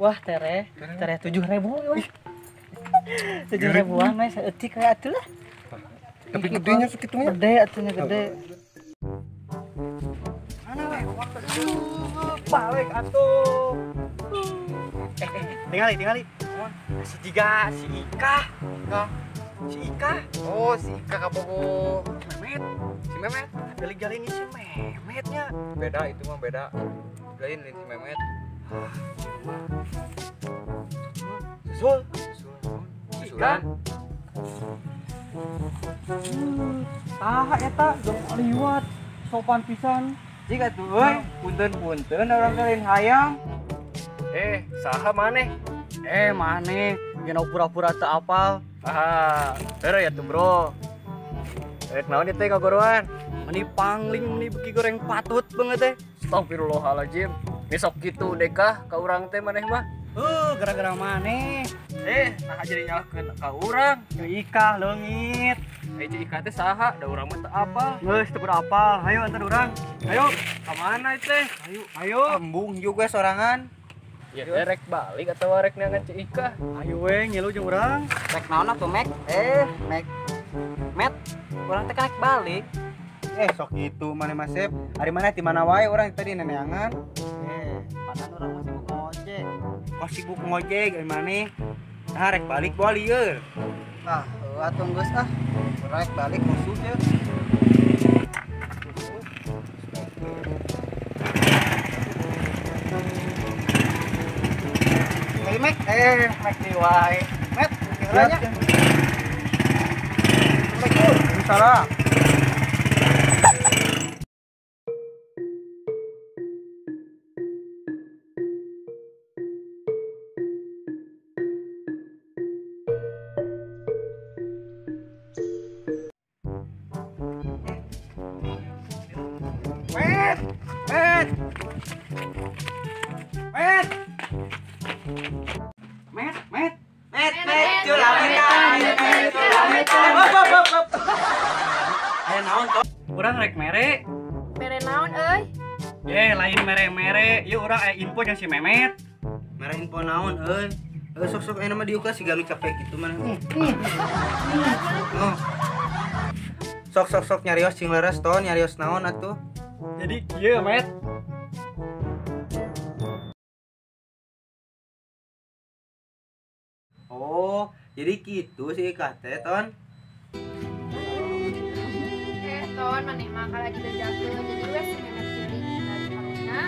Wah, tere 7.000 weh. 7.000-an weh saeutik we atuh lah. Tapi gedenya segitunya. Gede atuhnya gede. Mana weh? Balik atuh. Tingali. Si Jiga, si Ika. Si Ika. Oh, si Ika kabogo. Memet. Si Memet. Gali-gali ini si Memetnya. Beda itu mah beda. Lain si Memet. Susul. Susulan. Saha eta jeung liwat sopan pisan. Jika tuh, punten orang kalian hayang. Saha maneh? Maneh geuna pura-pura teu apal. Teu ya tuh, Bro. Rek naon teh kagoroan? Meni pangling meni beki goreng patut banget teh. Astagfirullahaladzim. Besok gitu dekah ka urang teh maneh mah. Gara-gara maneh. Nah jadi nyalkeun ka urang. Ika leungit. Ci Ika teh saha? Da urang mah teu apal. Geus teu apal. Hayu antar urang. Ayo. Ka mana teh? Ayo. Embung juga sorangan. Ya teh rek balik atau rek neangan Ci Ika? Ayo we ngilu jeung urang. Rek naon atuh, Mek? Met, urang teh kan balik. Sok gitu mana Masep. Ari mana ti mana wae urang tadi neneangan. Padan urang masih sibuk ngojek. Kok sibuk ngojek ari maneh? Nah, rek balik bae lieur. Atuh geus Urang rek balik musuh teh. Mek, Mek di wae. Met, kiranya. Assalamualaikum. Salam. Urang rek mere. Mere naon euy? Lain mere-mere. Ieu urang info jeung si Memet. Mere info naon euy? Sok-sok mah dieu ka siga capek gitu mah. Sok nyarios cing leres ton, nyarios naon atuh? Jadi kieu Met. Oh, jadi gitu sih Kak teh ton. Ton maneh mah ka lagi bejakeun jadi we si Memet ceurik dari harusna.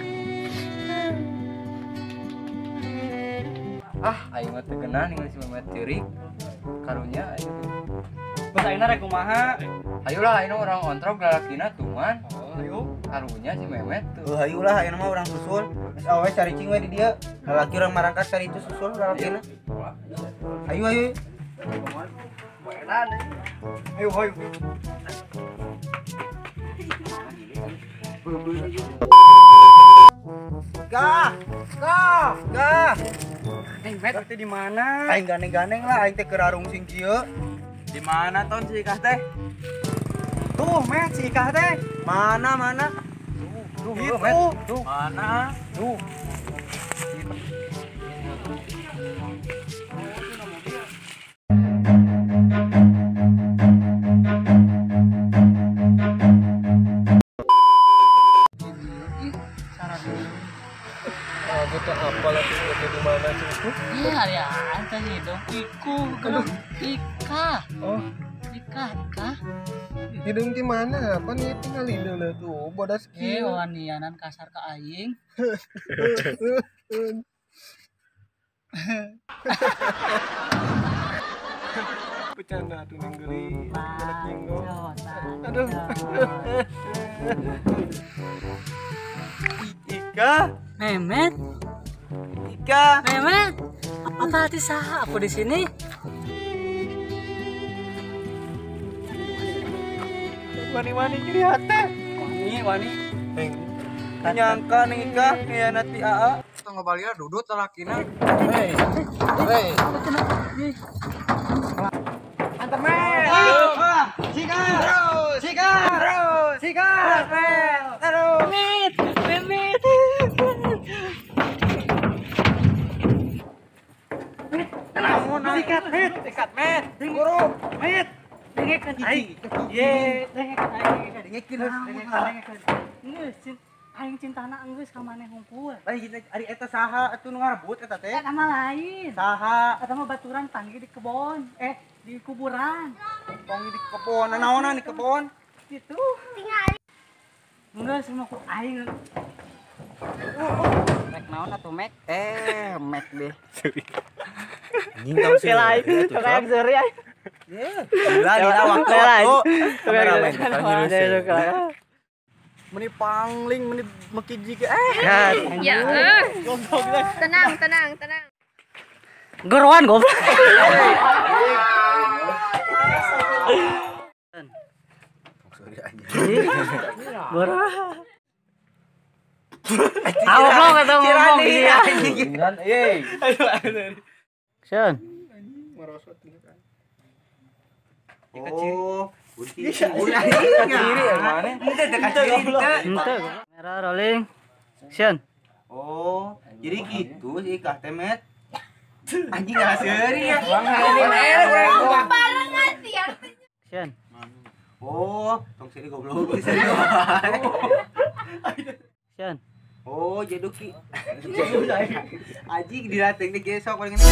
Aing mah teu genah ningali si Memet ceurik. Karunya aing teh. Bos ayeuna rek kumaha? Ayolah ayeuna urang ontrok lalakina tuh man. Ayo. Karunya si Memet tuh. Hayulah ayeuna mah urang susul. Geus awe cari cing we di dieu. Lalaki urang marangkat cari itu susul lalakina. Ayo. Ayo. Gah. Met teh di mana? Aing ganeng-ganeng lah aing teh keur arung sing kieu. Di mana ton si Ika teh? Tuh, Met si Ika teh. Mana? Tuh, Itu. Met. Tuh. Mana? Tuh. Kita apa lagi di mana sih itu? Hari tadi dong Ika. Oh, Ika. hidung di mana? Apa nih tinggal hidung tuh? Bodas kieu. Wanianan kasar ka aing. Bercanda tuh nenggeli. Anak jenggot. Aduh. Ika. Memet. Apa hati saha aku di sini? Wani kiri hati. Wani. Nyangka nih Ika ngianati AA. Tangga baliar dudut lalakina. Hei. Antar men. Sikat. Terus. Memet. Sikat, Met. Guru. Met. Dengekeun aing. Ye, dengekeun aing. Dengekeun. Geus, aing cintana geus ka maneh hungkul. Ari eta saha atuh nu ngarebut eta teh? Eta mah lain. Saha? Eta mah baturan panggil di kebon. Di kuburan. Tong di kebon, naonan di kebon? Gitu. Enggak semua ku aing. Mek naon atuh Mek? Mek deh. Anjing tahu sih. Kayak seri aing. Gila waktu. Kameramen kita Meni pangling, meni mekiji ke Ya. Tenang. Goroan goblok. Goroan. Ngomong atau ngomong dia. Sen. Oh, kiri mana? Ente dekat kiri Ente. Merah rolling. Sen. Oh, jadi gitu sih Kak Temet. Anjing aseri ya. Barengan sih ya. Sen. Oh, tong seri goblok seri. Sen. Oh, jaduki. Anjing dilatih di gesok paling ini.